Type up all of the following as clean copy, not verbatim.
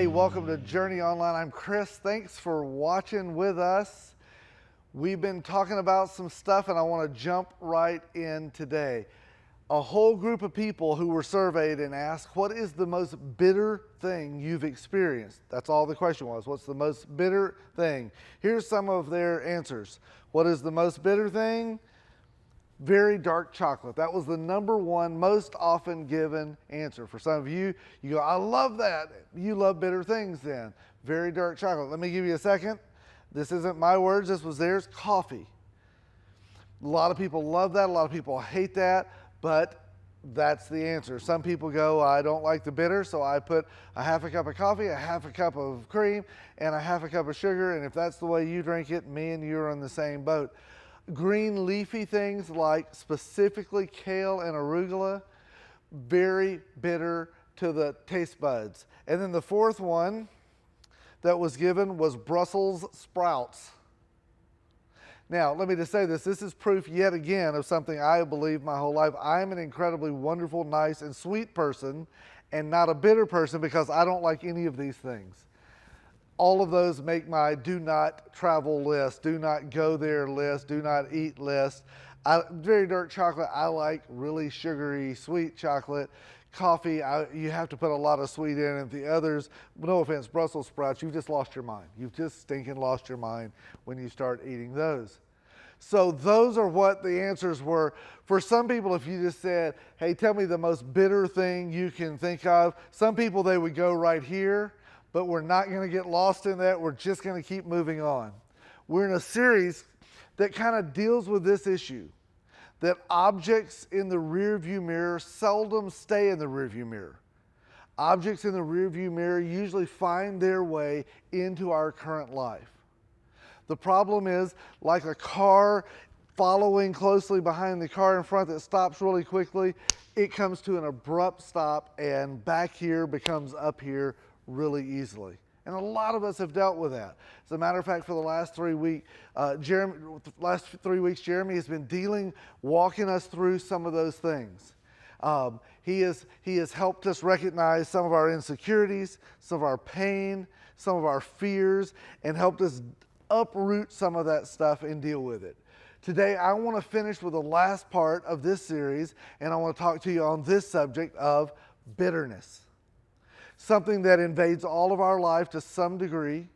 Hey, welcome to Journey Online. I'm Chris. Thanks for watching with us. We've been talking about some stuff, and I want to jump right in today. A whole group of people who were surveyed and asked, what is the most bitter thing you've experienced? That's all the question was. What's the most bitter thing? Here's some of their answers. What is the most bitter thing? Very dark chocolate. That was the number one most often given answer. For some of you, you go, I love that. You love bitter things then. Very dark chocolate. Let me give you a second. This isn't my words. This was theirs. Coffee. A lot of people love that. A lot of people hate that, but that's the answer. Some people go, I don't like the bitter, so I put a half a cup of coffee, a half a cup of cream, and a half a cup of sugar, and if that's the way you drink it, me and you are in the same boat. Green leafy things like specifically kale and arugula, very bitter to the taste buds. And then the fourth one that was given was Brussels sprouts. Now, let me just say this. This is proof yet again of something I have believed my whole life. I am an incredibly wonderful, nice, and sweet person and not a bitter person because I don't like any of these things. All of those make my do not travel list, do not go there list, do not eat list. Very dark chocolate, I like really sugary, sweet chocolate. Coffee, you have to put a lot of sweet in it. The others, no offense, Brussels sprouts, you've just lost your mind. You've just stinking lost your mind when you start eating those. So those are what the answers were. For some people, if you just said, hey, tell me the most bitter thing you can think of, some people, they would go right here. But we're not going to get lost in that. We're just going to keep moving on. We're in a series that kind of deals with this issue, that objects in the rearview mirror seldom stay in the rearview mirror. Objects in the rearview mirror usually find their way into our current life. The problem is, like a car following closely behind the car in front that stops really quickly, it comes to an abrupt stop, and back here becomes up here really easily. And a lot of us have dealt with that. As a matter of fact, for the last 3 weeks, Jeremy has been walking us through some of those things. He has helped us recognize some of our insecurities, some of our pain, some of our fears, and helped us uproot some of that stuff and deal with it. Today, I want to finish with the last part of this series, and I want to talk to you on this subject of bitterness. Something that invades all of our life to some degree.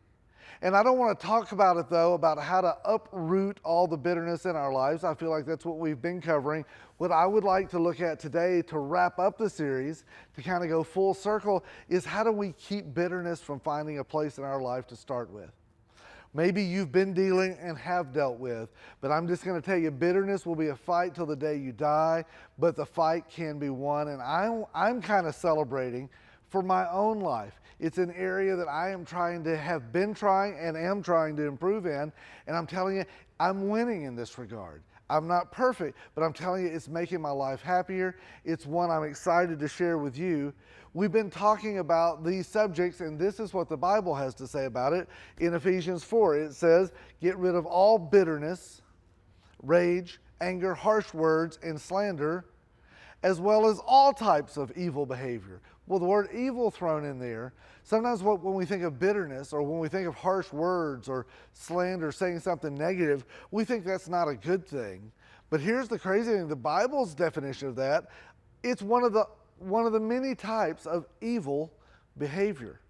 And I don't want to talk about it, though, about how to uproot all the bitterness in our lives. I feel like that's what we've been covering. What I would like to look at today to wrap up the series, to kind of go full circle, is how do we keep bitterness from finding a place in our life to start with? Maybe you've been dealing and have dealt with, but I'm just going to tell you, bitterness will be a fight till the day you die, but the fight can be won. And I'm kind of celebrating for my own life. It's an area that I am have been trying and am trying to improve in, and I'm telling you, I'm winning in this regard. I'm not perfect, but I'm telling you, it's making my life happier. It's one I'm excited to share with you. We've been talking about these subjects, and this is what the Bible has to say about it. In Ephesians 4, it says, get rid of all bitterness, rage, anger, harsh words, and slander, as well as all types of evil behavior. Well, the word evil thrown in there, sometimes when we think of bitterness or when we think of harsh words or slander, saying something negative, we think that's not a good thing. But here's the crazy thing, the Bible's definition of that, it's one of the many types of evil behavior.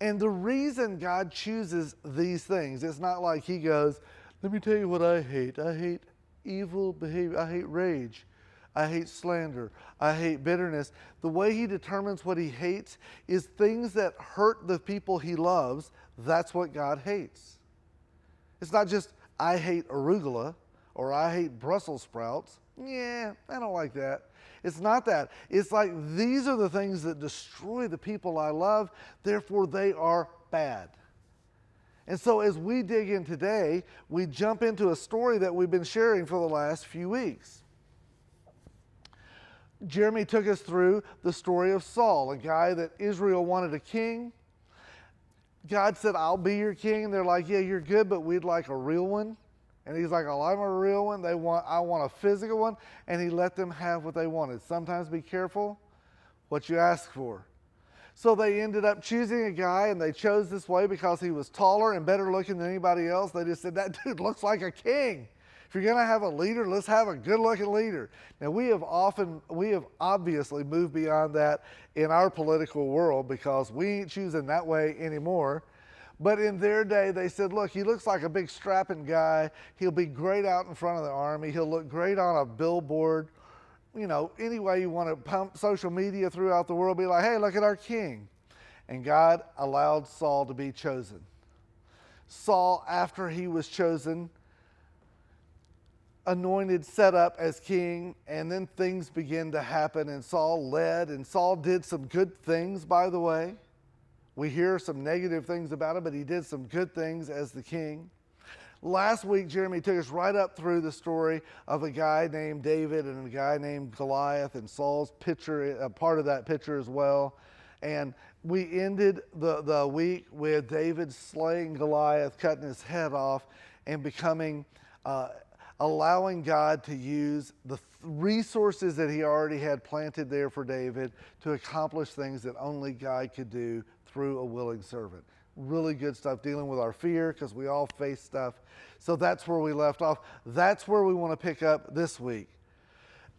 And the reason God chooses these things, it's not like he goes, let me tell you what I hate. I hate evil behavior. I hate rage. I hate slander. I hate bitterness. The way he determines what he hates is things that hurt the people he loves. That's what God hates. It's not just, I hate arugula or I hate Brussels sprouts. Yeah, I don't like that. It's not that. It's like, these are the things that destroy the people I love, therefore they are bad. And so as we dig in today, we jump into a story that we've been sharing for the last few weeks. Jeremy took us through the story of Saul, a guy that Israel wanted a king. God said, I'll be your king. And they're like, yeah, you're good, but we'd like a real one. And he's like, oh, I'm a real one. I want a physical one. And he let them have what they wanted. Sometimes be careful what you ask for. So they ended up choosing a guy, and they chose this way because he was taller and better looking than anybody else. They just said, that dude looks like a king. If you're going to have a leader, let's have a good-looking leader. Now, we have obviously moved beyond that in our political world because we ain't choosing that way anymore. But in their day, they said, look, he looks like a big strapping guy. He'll be great out in front of the army. He'll look great on a billboard. You know, any way you want to pump social media throughout the world, be like, hey, look at our king. And God allowed Saul to be chosen. Saul, after he was chosen, anointed, set up as king, and then things began to happen, and Saul led, and Saul did some good things, by the way. We hear some negative things about him, but he did some good things as the king. Last week, Jeremy took us right up through the story of a guy named David and a guy named Goliath, and Saul's picture, a part of that picture as well. And we ended the week with David slaying Goliath, cutting his head off, and becoming allowing God to use the resources that he already had planted there for David to accomplish things that only God could do through a willing servant. Really good stuff, dealing with our fear, because we all face stuff. So that's where we left off. That's where we want to pick up this week.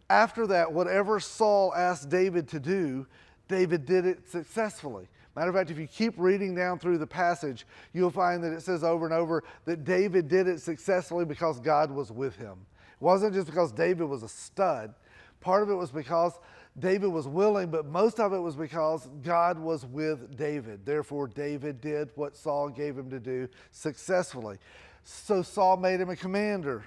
After that, whatever Saul asked David to do, David did it successfully. Matter of fact, if you keep reading down through the passage, you'll find that it says over and over that David did it successfully because God was with him. It wasn't just because David was a stud. Part of it was because David was willing, but most of it was because God was with David. Therefore, David did what Saul gave him to do successfully. So Saul made him a commander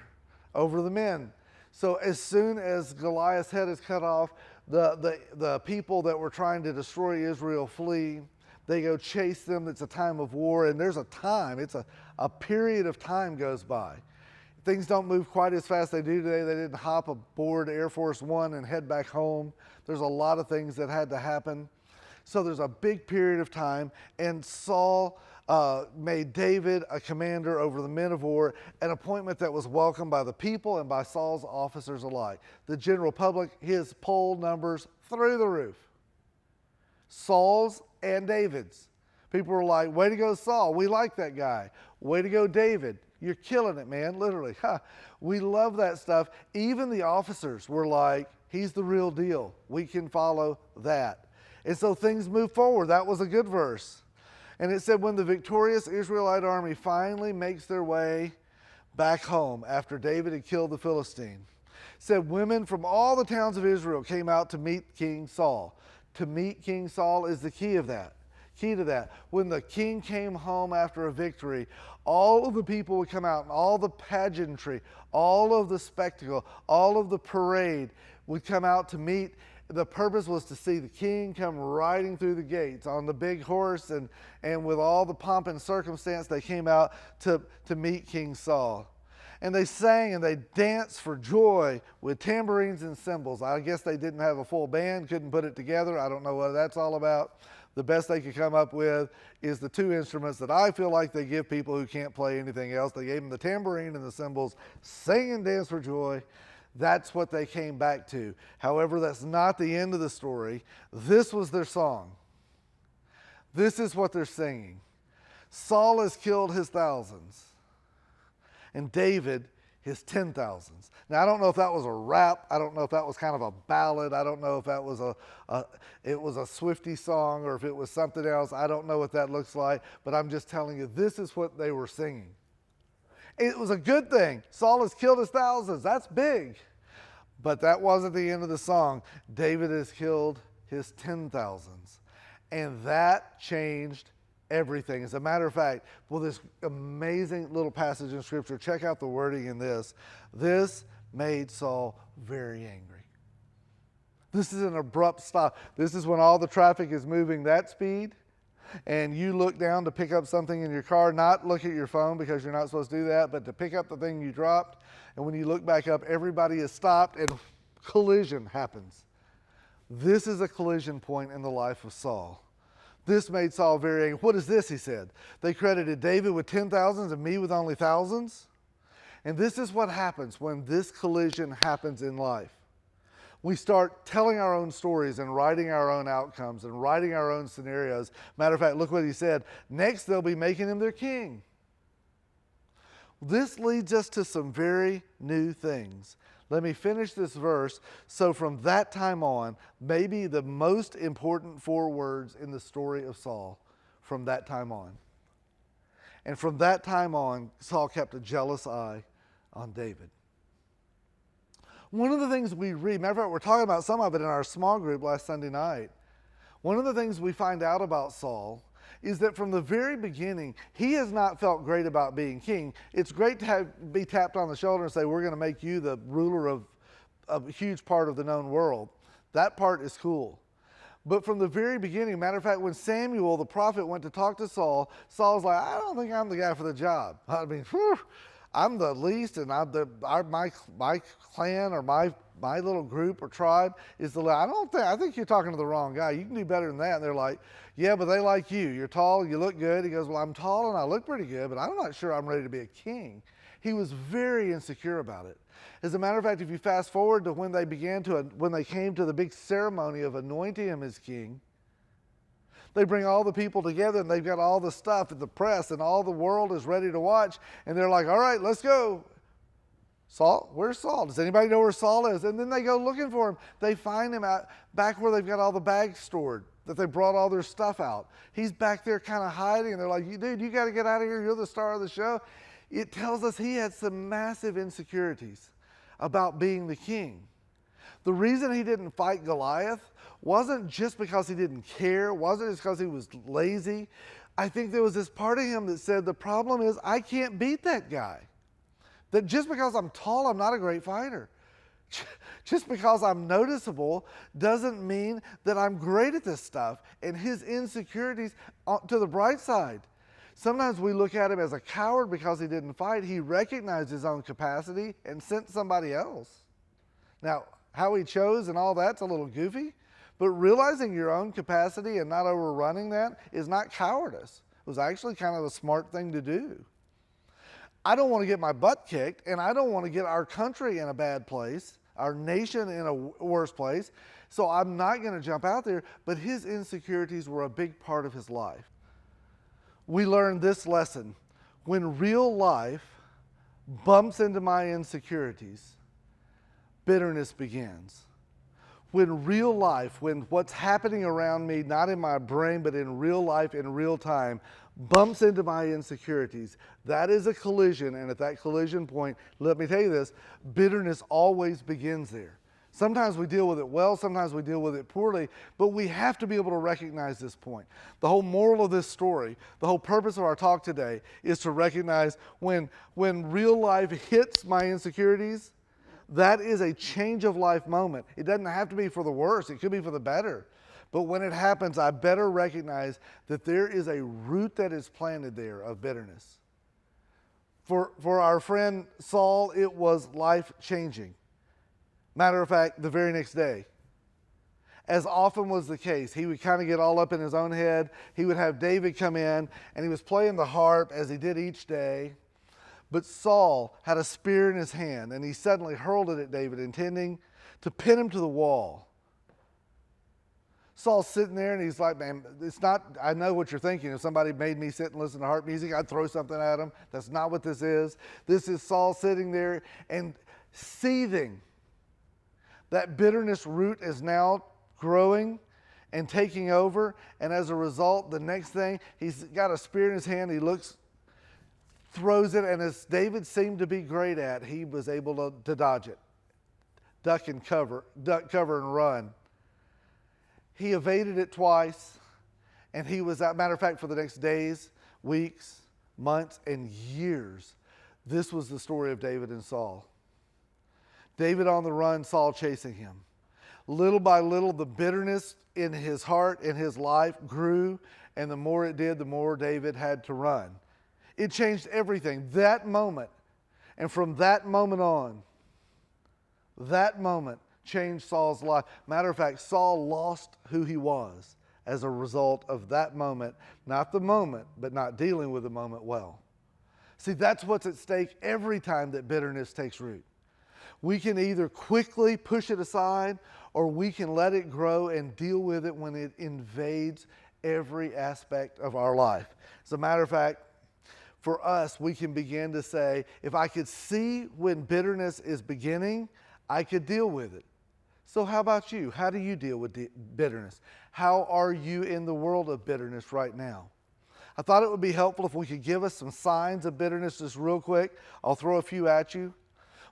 over the men. So as soon as Goliath's head is cut off, the people that were trying to destroy Israel flee. They go chase them. It's a time of war, and there's a time. It's a period of time goes by. Things don't move quite as fast as they do today. They didn't hop aboard Air Force One and head back home. There's a lot of things that had to happen. So there's a big period of time, and Saul made David a commander over the men of war, an appointment that was welcomed by the people and by Saul's officers alike. The general public, his poll numbers through the roof. Saul's and David's. People were like, way to go, Saul. We like that guy. Way to go, David. You're killing it, man, literally. We love that stuff. Even the officers were like, he's the real deal. We can follow that. And so things moved forward. That was a good verse. And it said, when the victorious Israelite army finally makes their way back home after David had killed the Philistine, it said women from all the towns of Israel came out to meet King Saul. To meet King Saul is the key to that. When the king came home after a victory, all of the people would come out, and all the pageantry, all of the spectacle, all of the parade would come out to meet. The purpose was to see the king come riding through the gates on the big horse, and with all the pomp and circumstance, they came out to meet King Saul. And they sang and they danced for joy with tambourines and cymbals. I guess they didn't have a full band, couldn't put it together. I don't know what that's all about. The best they could come up with is the two instruments that I feel like they give people who can't play anything else. They gave them the tambourine and the cymbals, sing and dance for joy. That's what they came back to. However, that's not the end of the story. This was their song. This is what they're singing. Saul has killed his thousands, and David his 10,000s. Now, I don't know if that was a rap. I don't know if that was kind of a ballad. I don't know if that was it was a Swiftie song or if it was something else. I don't know what that looks like, but I'm just telling you, this is what they were singing. It was a good thing. Saul has killed his thousands. That's big. But that wasn't the end of the song. David has killed his 10,000s. And that changed everything. As a matter of fact, well, this amazing little passage in Scripture, check out the wording in this. This made Saul very angry. This is an abrupt stop. This is when all the traffic is moving that speed, and you look down to pick up something in your car, not look at your phone because you're not supposed to do that, but to pick up the thing you dropped, and when you look back up, everybody is stopped and collision happens. This is a collision point in the life of Saul. This made Saul very angry. What is this, he said. They credited David with 10,000s and me with only thousands. And this is what happens when this collision happens in life. We start telling our own stories and writing our own outcomes and writing our own scenarios. Matter of fact, look what he said. Next, they'll be making him their king. This leads us to some very new things. Let me finish this verse. So from that time on, maybe the most important 4 words in the story of Saul, from that time on. And from that time on, Saul kept a jealous eye on David. One of the things we read, matter of fact, we're talking about some of it in our small group last Sunday night. One of the things we find out about Saul is that from the very beginning, he has not felt great about being king. It's great to be tapped on the shoulder and say, we're going to make you the ruler of a huge part of the known world. That part is cool. But from the very beginning, matter of fact, when Samuel, the prophet, went to talk to Saul, Saul's like, I don't think I'm the guy for the job. I mean, I'm the least, and my clan or my little group or tribe is the least. I think you're talking to the wrong guy. You can do better than that. And they're like, yeah, but they like you. You're tall, you look good. He goes, well, I'm tall and I look pretty good, but I'm not sure I'm ready to be a king. He was very insecure about it. As a matter of fact, if you fast forward to when they came to the big ceremony of anointing him as king, they bring all the people together and they've got all the stuff at the press and all the world is ready to watch. And they're like, all right, let's go. Saul, where's Saul? Does anybody know where Saul is? And then they go looking for him. They find him back where they've got all the bags stored, that they brought all their stuff out. He's back there kind of hiding. And they're like, dude, you got to get out of here. You're the star of the show. It tells us he had some massive insecurities about being the king. The reason he didn't fight Goliath wasn't just because he didn't care, wasn't just because he was lazy. I think there was this part of him that said, the problem is I can't beat that guy. That just because I'm tall, I'm not a great fighter. Just because I'm noticeable doesn't mean that I'm great at this stuff. And his insecurities to the bright side. Sometimes we look at him as a coward because he didn't fight. He recognized his own capacity and sent somebody else. Now, how he chose and all that's a little goofy, but realizing your own capacity and not overrunning that is not cowardice. It was actually kind of a smart thing to do. I don't want to get my butt kicked, and I don't want to get our country in a bad place, our nation in a worse place, so I'm not going to jump out there, but his insecurities were a big part of his life. We learned this lesson. When real life bumps into my insecurities, bitterness begins. When real life, when what's happening around me, not in my brain, but in real life, in real time, bumps into my insecurities, that is a collision. And at that collision point, let me tell you this, bitterness always begins there. Sometimes we deal with it well, sometimes we deal with it poorly, but we have to be able to recognize this point. The whole moral of this story, the whole purpose of our talk today is to recognize when real life hits my insecurities, that is a change of life moment. It doesn't have to be for the worse, it could be for the better. But when it happens, I better recognize that there is a root that is planted there of bitterness. For our friend Saul, it was life-changing. Matter of fact, the very next day, as often was the case, he would kind of get all up in his own head. He would have David come in, and he was playing the harp as he did each day. But Saul had a spear in his hand, and he suddenly hurled it at David, intending to pin him to the wall. Saul's sitting there, and he's like, man, it's not, I know what you're thinking. If somebody made me sit and listen to harp music, I'd throw something at him. That's not what this is. This is Saul sitting there and seething. That bitterness root is now growing and taking over. And as a result, the next thing, he's got a spear in his hand. He looks, throws it. And as David seemed to be great at, he was able to dodge it. Duck, cover, and run. He evaded it twice. And he was, as a matter of fact, for the next days, weeks, months, and years, this was the story of David and Saul. David on the run, Saul chasing him. Little by little, the bitterness in his heart, in his life grew, and the more it did, the more David had to run. It changed everything. That moment, and from that moment on, that moment changed Saul's life. Matter of fact, Saul lost who he was as a result of that moment. Not the moment, but not dealing with the moment well. See, that's what's at stake every time that bitterness takes root. We can either quickly push it aside, or we can let it grow and deal with it when it invades every aspect of our life. As a matter of fact, for us, we can begin to say, if I could see when bitterness is beginning, I could deal with it. So how about you? How do you deal with bitterness? How are you in the world of bitterness right now? I thought it would be helpful if we could give us some signs of bitterness just real quick. I'll throw a few at you.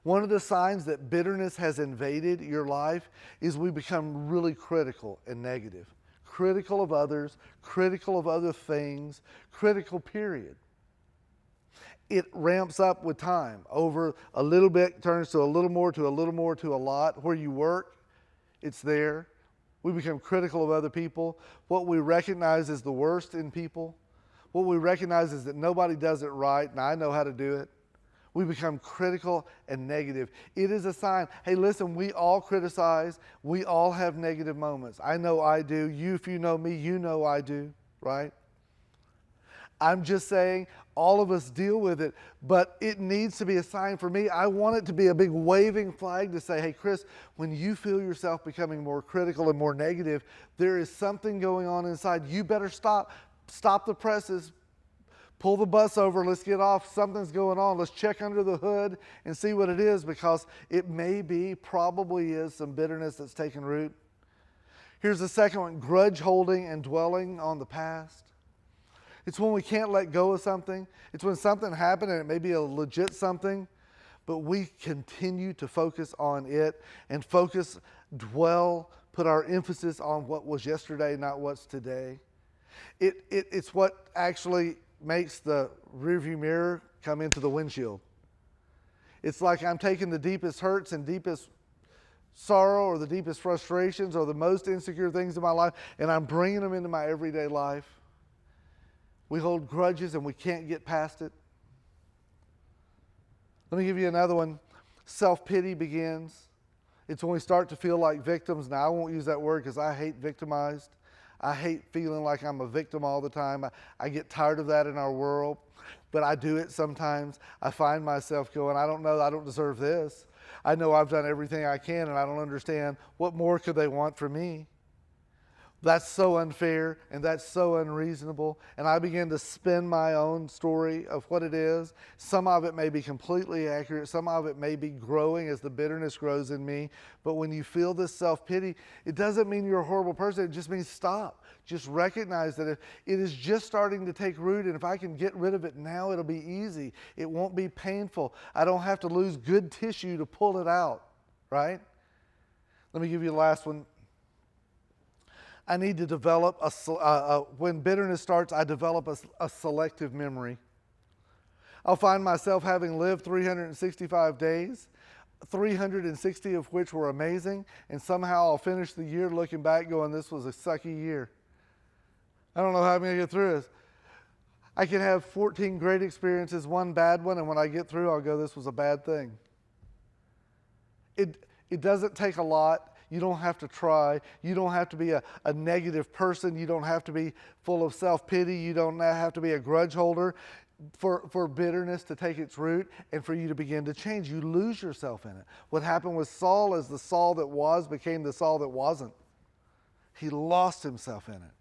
One of the signs that bitterness has invaded your life is we become really critical and negative. Critical of others, critical of other things, critical period. It ramps up with time. Over a little bit, turns to a little more, to a little more, to a lot. Where you work, it's there. We become critical of other people. What we recognize is the worst in people. What we recognize is that nobody does it right, and I know how to do it. We become critical and negative. It is a sign. Hey, listen, we all criticize. We all have negative moments. I know I do. You, if you know me, you know I do, right? I'm just saying all of us deal with it, but it needs to be a sign for me. I want it to be a big waving flag to say, hey, Chris, when you feel yourself becoming more critical and more negative, there is something going on inside. You better stop. Stop the presses. Pull the bus over, let's get off, something's going on. Let's check under the hood and see what it is, because it may be, probably is, some bitterness that's taken root. Here's the second one, grudge holding and dwelling on the past. It's when we can't let go of something. It's when something happened and it may be a legit something, but we continue to focus on it and dwell, put our emphasis on what was yesterday, not what's today. It's what actually makes the rearview mirror come into the windshield. It's like I'm taking the deepest hurts and deepest sorrow or the deepest frustrations or the most insecure things in my life, and I'm bringing them into my everyday life. We hold grudges and we can't get past it. Let me give you another one. Self-pity begins. It's when we start to feel like victims. Now, I won't use that word because I hate victimized. I hate feeling like I'm a victim all the time. I get tired of that in our world, but I do it sometimes. I find myself going, I don't know, I don't deserve this. I know I've done everything I can, and I don't understand what more could they want from me. That's so unfair, and that's so unreasonable. And I begin to spin my own story of what it is. Some of it may be completely accurate. Some of it may be growing as the bitterness grows in me. But when you feel this self-pity, it doesn't mean you're a horrible person. It just means stop. Just recognize that if it is just starting to take root, and if I can get rid of it now, it'll be easy. It won't be painful. I don't have to lose good tissue to pull it out, right? Let me give you the last one. I need to develop, when bitterness starts, I develop a selective memory. I'll find myself having lived 365 days, 360 of which were amazing, and somehow I'll finish the year looking back going, this was a sucky year. I don't know how I'm going to get through this. I can have 14 great experiences, one bad one, and when I get through, I'll go, this was a bad thing. It doesn't take a lot. You don't have to try. You don't have to be a negative person. You don't have to be full of self-pity. You don't have to be a grudge holder for bitterness to take its root and for you to begin to change. You lose yourself in it. What happened with Saul is the Saul that was became the Saul that wasn't. He lost himself in it.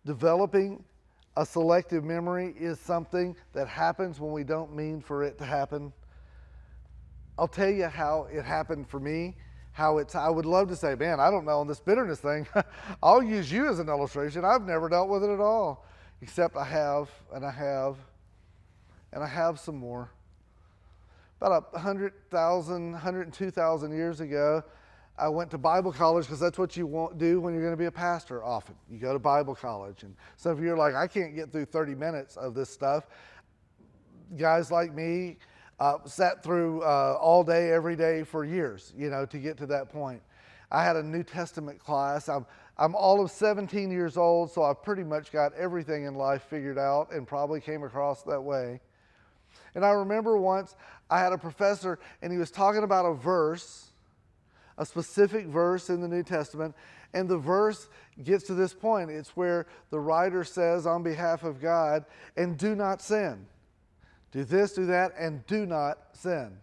Developing a selective memory is something that happens when we don't mean for it to happen. I'll tell you how it happened for me. I would love to say, man, I don't know on this bitterness thing. I'll use you as an illustration. I've never dealt with it at all, except I have, and I have some more. About 100,000, 102,000 years ago, I went to Bible college because that's what you do when you're going to be a pastor often. You go to Bible college. And some of you are like, I can't get through 30 minutes of this stuff. Guys like me, sat through all day, every day for years, to get to that point. I had a New Testament class. I'm all of 17 years old, so I've pretty much got everything in life figured out and probably came across that way. And I remember once I had a professor, and he was talking about a verse, a specific verse in the New Testament, and the verse gets to this point. It's where the writer says on behalf of God, and do not sin. Do this, do that, and do not sin.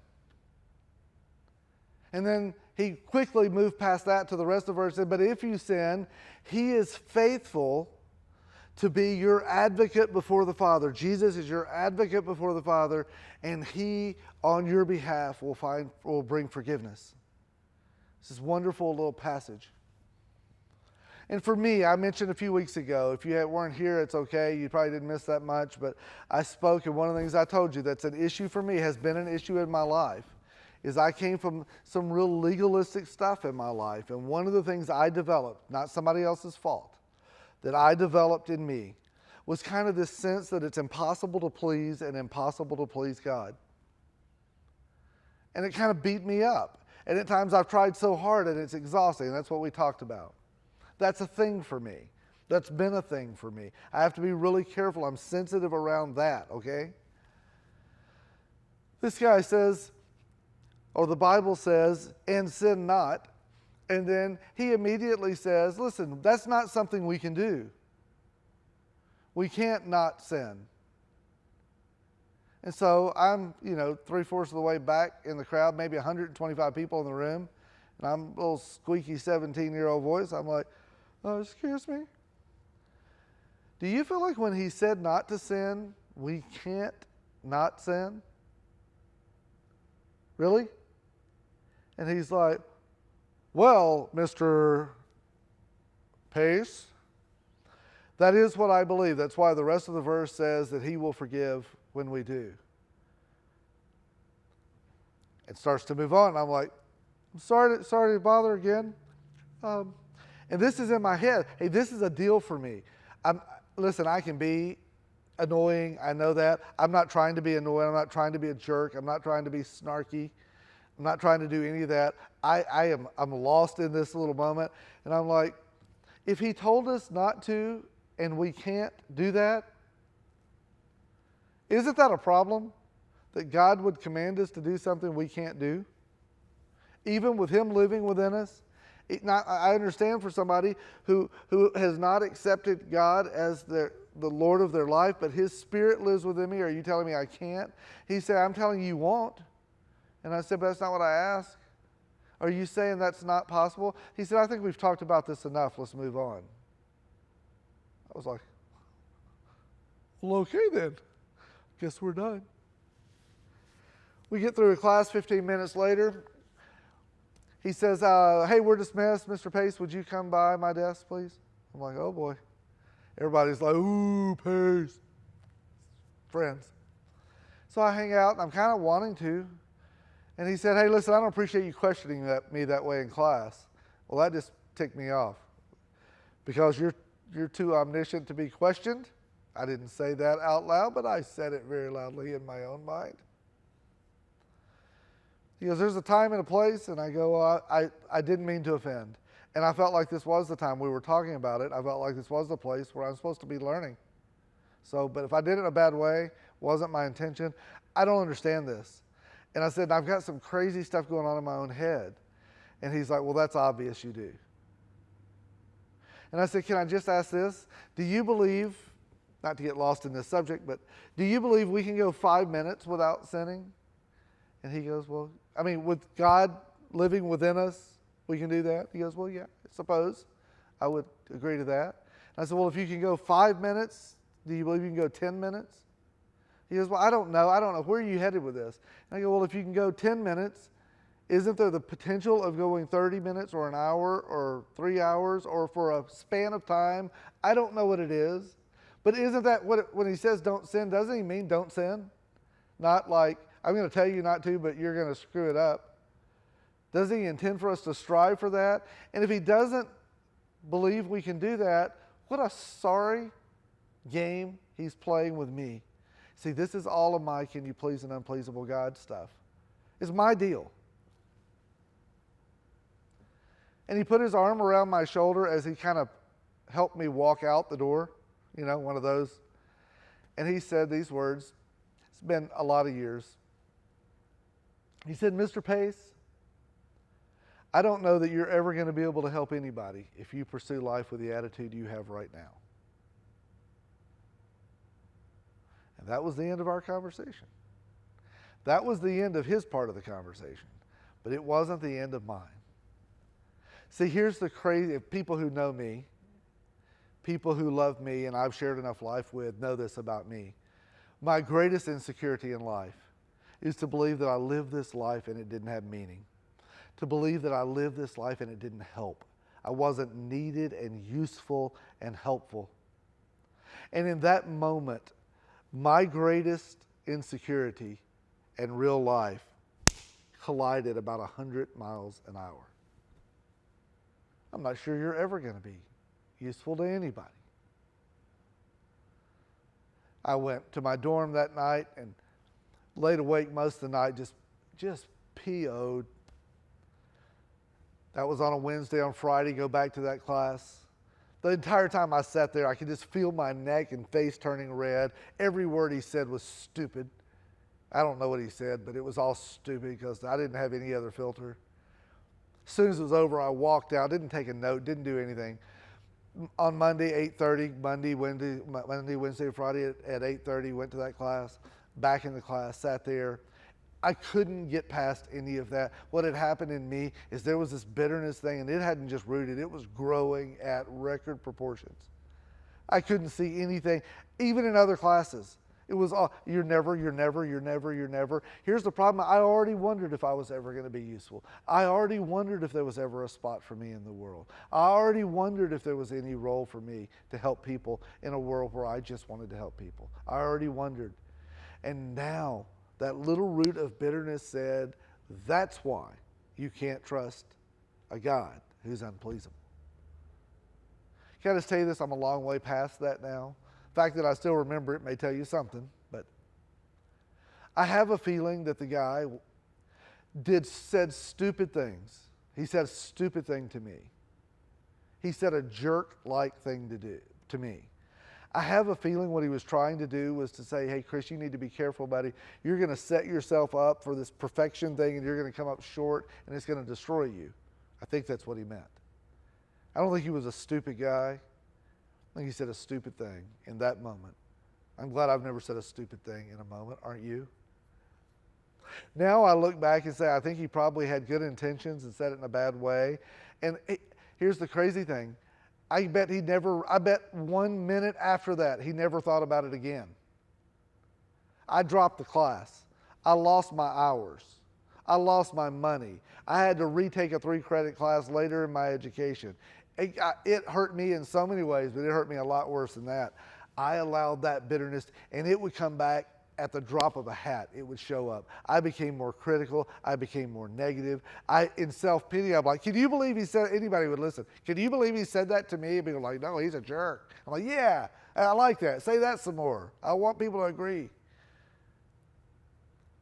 And then he quickly moved past that to the rest of the verse and said, but if you sin, he is faithful to be your advocate before the Father. Jesus is your advocate before the Father, and he, on your behalf, will bring forgiveness. This is a wonderful little passage. And for me, I mentioned a few weeks ago, if you weren't here, it's okay. You probably didn't miss that much, but I spoke, and one of the things I told you that's an issue for me, has been an issue in my life, is I came from some real legalistic stuff in my life. And one of the things I developed, not somebody else's fault, that I developed in me was kind of this sense that it's impossible to please and impossible to please God. And it kind of beat me up. And at times I've tried so hard and it's exhausting. And that's what we talked about. That's a thing for me. That's been a thing for me. I have to be really careful. I'm sensitive around that, okay? This guy says, or the Bible says, and sin not. And then he immediately says, listen, that's not something we can do. We can't not sin. And so I'm, 3/4 of the way back in the crowd, maybe 125 people in the room. And I'm a little squeaky 17-year-old voice. I'm like, oh, excuse me. Do you feel like when he said not to sin, we can't not sin? Really? And he's like, well, Mr. Pace, that is what I believe. That's why the rest of the verse says that he will forgive when we do. It starts to move on. I'm like, I'm sorry to bother again. And this is in my head. Hey, this is a deal for me. Listen, I can be annoying. I know that. I'm not trying to be annoying. I'm not trying to be a jerk. I'm not trying to be snarky. I'm not trying to do any of that. I'm lost in this little moment. And I'm like, if he told us not to and we can't do that, isn't that a problem? That God would command us to do something we can't do? Even with him living within us? I understand for somebody who has not accepted God as the Lord of their life, but his Spirit lives within me. Are you telling me I can't? He said, I'm telling you won't. And I said, but that's not what I asked. Are you saying that's not possible? He said, I think we've talked about this enough. Let's move on. I was like, well, okay then. Guess we're done. We get through a class 15 minutes later. He says, hey, we're dismissed. Mr. Pace, would you come by my desk, please? I'm like, oh, boy. Everybody's like, ooh, Pace. Friends. So I hang out, and I'm kind of wanting to. And he said, hey, listen, I don't appreciate you questioning me that way in class. Well, that just ticked me off. Because you're too omniscient to be questioned. I didn't say that out loud, but I said it very loudly in my own mind. He goes, there's a time and a place, and I go, I didn't mean to offend. And I felt like this was the time we were talking about it. I felt like this was the place where I'm supposed to be learning. So, but if I did it in a bad way, wasn't my intention, I don't understand this. And I said, I've got some crazy stuff going on in my own head. And he's like, well, that's obvious you do. And I said, can I just ask this? Do you believe, not to get lost in this subject, but do you believe we can go 5 minutes without sinning? And he goes, well, I mean, with God living within us, we can do that? He goes, well, yeah, I suppose I would agree to that. And I said, well, if you can go 5 minutes, do you believe you can go 10 minutes? He goes, well, I don't know. Where are you headed with this? And I go, well, if you can go 10 minutes, isn't there the potential of going 30 minutes or an hour or 3 hours or for a span of time? I don't know what it is. But isn't that when he says don't sin, doesn't he mean don't sin? Not like, I'm going to tell you not to, but you're going to screw it up. Doesn't he intend for us to strive for that? And if he doesn't believe we can do that, what a sorry game he's playing with me. See, this is all of my can you please an unpleasable God stuff. It's my deal. And he put his arm around my shoulder as he kind of helped me walk out the door, one of those. And he said these words. It's been a lot of years. He said, Mr. Pace, I don't know that you're ever going to be able to help anybody if you pursue life with the attitude you have right now. And that was the end of our conversation. That was the end of his part of the conversation. but it wasn't the end of mine. See, here's the crazy, people who know me, people who love me and I've shared enough life with know this about me. My greatest insecurity in life is to believe that I lived this life and it didn't have meaning. To believe that I lived this life and it didn't help. I wasn't needed and useful and helpful. And in that moment, my greatest insecurity and real life collided about 100 miles an hour. I'm not sure you're ever going to be useful to anybody. I went to my dorm that night and laid awake most of the night, just PO'd. That was on a Wednesday. On Friday, go back to that class. The entire time I sat there, I could just feel my neck and face turning red. Every word he said was stupid. I don't know what he said, but it was all stupid because I didn't have any other filter. As soon as it was over, I walked out, didn't take a note, didn't do anything. On Monday, 8:30, Monday, Wednesday, Friday at 8:30, went to that class, back in the class, sat there. I couldn't get past any of that. What had happened in me is there was this bitterness thing, and it hadn't just rooted, it was growing at record proportions. I couldn't see anything, even in other classes. It was all, you're never. Here's the problem. I already wondered if I was ever going to be useful. I already wondered if there was ever a spot for me in the world. I already wondered if there was any role for me to help people in a world where I just wanted to help people. I already wondered. And now, that little root of bitterness said, that's why you can't trust a God who's unpleasable. Can I just tell you this? I'm a long way past that now. The fact that I still remember it may tell you something, but I have a feeling that the guy said stupid things. He said a stupid thing to me. He said a jerk-like thing to me. I have a feeling what he was trying to do was to say, hey, Chris, you need to be careful, buddy. You're going to set yourself up for this perfection thing, and you're going to come up short, and it's going to destroy you. I think that's what he meant. I don't think he was a stupid guy. I think he said a stupid thing in that moment. I'm glad I've never said a stupid thing in a moment, aren't you? Now I look back and say, I think he probably had good intentions and said it in a bad way. And here's the crazy thing. I bet 1 minute after that, he never thought about it again. I dropped the class. I lost my hours. I lost my money. I had to retake a 3-credit class later in my education. It hurt me in so many ways, but it hurt me a lot worse than that. I allowed that bitterness, and it would come back at the drop of a hat. It would show up. I became more critical. I became more negative. In self-pity, I'm like, can you believe he said, anybody would listen, can you believe he said that to me? And people are like, no, he's a jerk. I'm like, yeah, I like that. Say that some more. I want people to agree.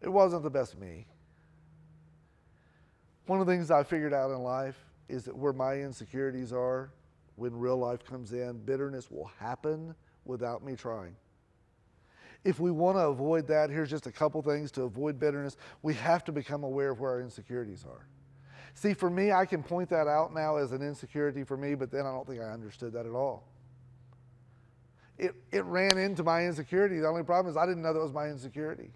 It wasn't the best me. One of the things I figured out in life is that where my insecurities are, when real life comes in, bitterness will happen without me trying. If we want to avoid that, here's just a couple things to avoid bitterness. We have to become aware of where our insecurities are. See, for me, I can point that out now as an insecurity for me, but then I don't think I understood that at all. It ran into my insecurity. The only problem is I didn't know that was my insecurity.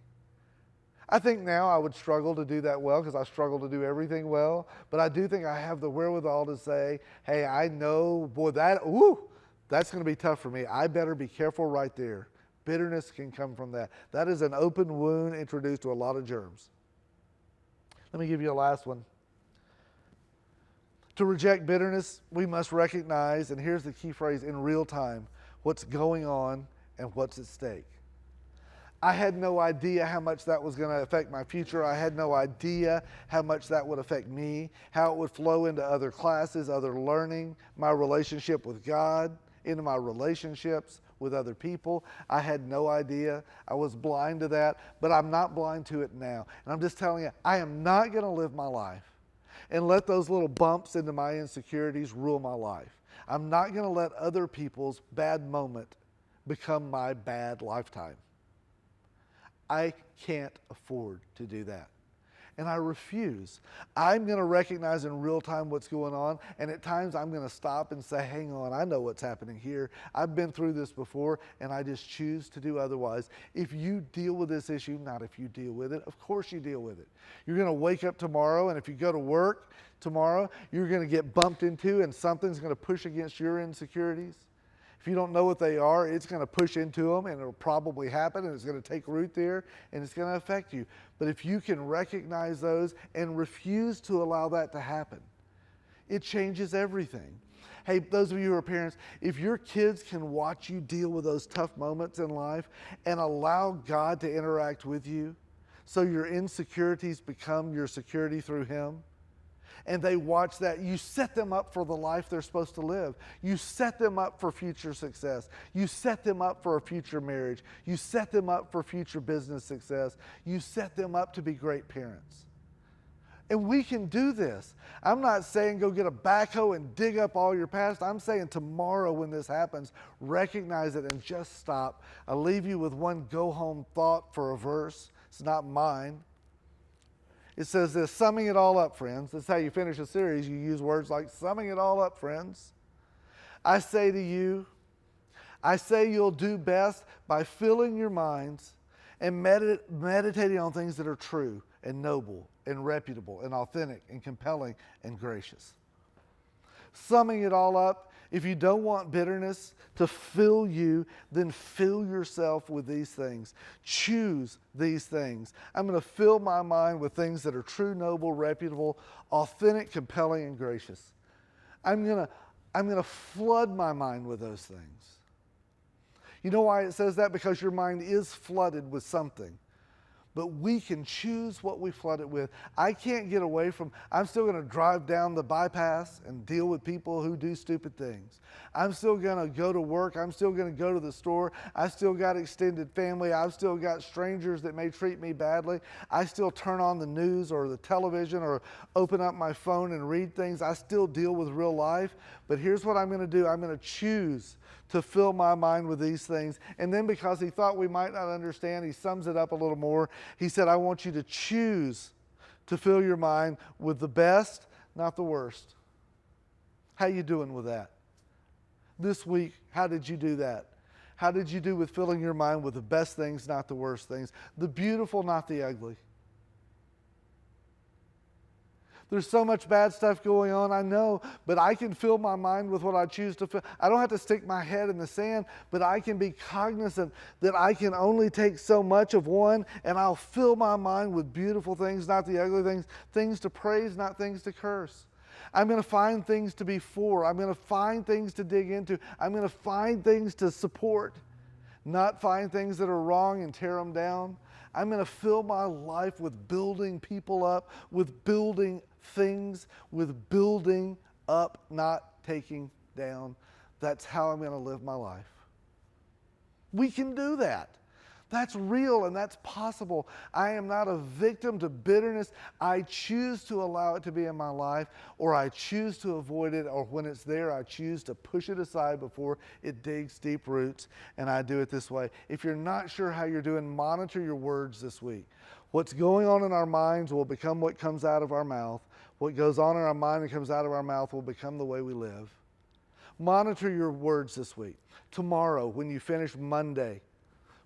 I think now I would struggle to do that well because I struggle to do everything well, but I do think I have the wherewithal to say, hey, I know, boy, that's going to be tough for me. I better be careful right there. Bitterness can come from that. That is an open wound introduced to a lot of germs. Let me give you a last one. To reject bitterness, we must recognize, and here's the key phrase, in real time, what's going on and what's at stake. I had no idea how much that was going to affect my future. I had no idea how much that would affect me, how it would flow into other classes, other learning, my relationship with God, into my relationships with other people. I had no idea. I was blind to that, but I'm not blind to it now. And I'm just telling you, I am not going to live my life and let those little bumps into my insecurities rule my life. I'm not going to let other people's bad moment become my bad lifetime. I can't afford to do that. and I refuse. I'm going to recognize in real time what's going on, and at times I'm going to stop and say, hang on, I know what's happening here. I've been through this before, and I just choose to do otherwise. If you deal with this issue, not if you deal with it, of course you deal with it. You're going to wake up tomorrow, and if you go to work tomorrow, you're going to get bumped into, and something's going to push against your insecurities. If you don't know what they are, it's going to push into them, and it'll probably happen, and it's going to take root there, and it's going to affect you. But if you can recognize those and refuse to allow that to happen, it changes everything. Hey, those of you who are parents, if your kids can watch you deal with those tough moments in life and allow God to interact with you so your insecurities become your security through Him, and they watch that, you set them up for the life they're supposed to live. You set them up for future success. You set them up for a future marriage. You set them up for future business success. You set them up to be great parents. And we can do this. I'm not saying go get a backhoe and dig up all your past. I'm saying tomorrow when this happens, recognize it and just stop. I'll leave you with one go-home thought for a verse. It's not mine. It says this, summing it all up, friends. That's how you finish a series. You use words like, summing it all up, friends. I say to you, I say you'll do best by filling your minds and meditating on things that are true and noble and reputable and authentic and compelling and gracious. Summing it all up, if you don't want bitterness to fill you, then fill yourself with these things. Choose these things. I'm going to fill my mind with things that are true, noble, reputable, authentic, compelling, and gracious. I'm going to flood my mind with those things. You know why it says that? Because your mind is flooded with something. But we can choose what we flood it with. I can't get away from, I'm still going to drive down the bypass and deal with people who do stupid things. I'm still going to go to work. I'm still going to go to the store. I still got extended family. I've still got strangers that may treat me badly. I still turn on the news or the television or open up my phone and read things. I still deal with real life. But here's what I'm going to do. I'm going to choose to fill my mind with these things. And then because he thought we might not understand, he sums it up a little more. He said, I want you to choose to fill your mind with the best, not the worst. How you doing with that? This week, how did you do that? How did you do with filling your mind with the best things, not the worst things? The beautiful, not the ugly. There's so much bad stuff going on, I know, but I can fill my mind with what I choose to fill. I don't have to stick my head in the sand, but I can be cognizant that I can only take so much of one, and I'll fill my mind with beautiful things, not the ugly things, things to praise, not things to curse. I'm going to find things to be for. I'm going to find things to dig into. I'm going to find things to support, not find things that are wrong and tear them down. I'm going to fill my life with building people up, with building things, with building up, not taking down. That's how I'm going to live my life. We can do that. That's real and that's possible. I am not a victim to bitterness. I choose to allow it to be in my life, or I choose to avoid it, or when it's there, I choose to push it aside before it digs deep roots, and I do it this way. If you're not sure how you're doing, monitor your words this week. What's going on in our minds will become what comes out of our mouth. What goes on in our mind and comes out of our mouth will become the way we live. Monitor your words this week. Tomorrow, when you finish Monday,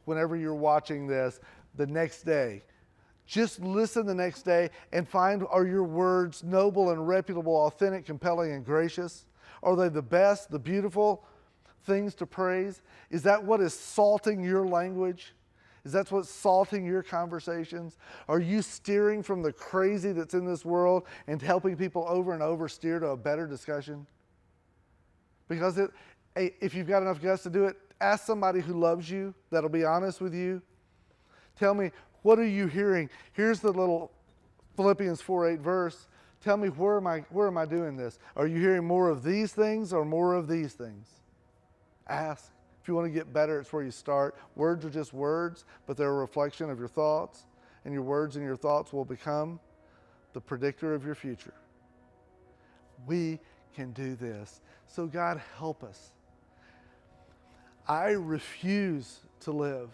whenever you're watching this, the next day, just listen the next day and find, are your words noble and reputable, authentic, compelling, and gracious? Are they the best, the beautiful things to praise? Is that what is salting your language? Is that what's salting your conversations? Are you steering from the crazy that's in this world and helping people over and over steer to a better discussion? Because if you've got enough guts to do it, ask somebody who loves you, that'll be honest with you. Tell me, what are you hearing? Here's the little Philippians 4:8 verse. Tell me, where am I doing this? Are you hearing more of these things or more of these things? Ask. If you want to get better, it's where you start. Words are just words, but they're a reflection of your thoughts, and your words and your thoughts will become the predictor of your future. We can do this. So God, help us. I refuse to live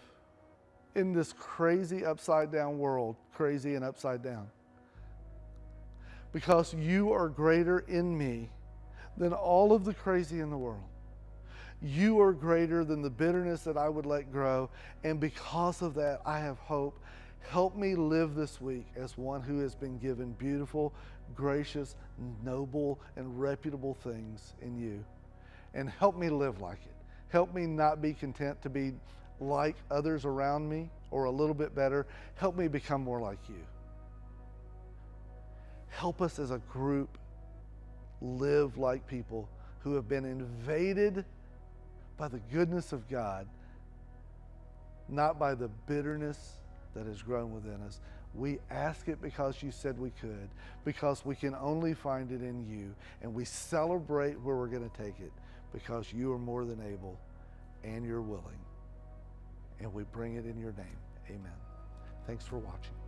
in this crazy upside down world, crazy and upside down. because you are greater in me than all of the crazy in the world. You are greater than the bitterness that I would let grow, and because of that, I have hope. Help me live this week as one who has been given beautiful, gracious, noble, and reputable things in you. And help me live like it. Help me not be content to be like others around me or a little bit better. Help me become more like you. Help us as a group live like people who have been invaded by the goodness of God, not by the bitterness that has grown within us. We ask it because you said we could, because we can only find it in you, and we celebrate where we're going to take it because you are more than able and you're willing, and we bring it in your name. Amen. Thanks for watching.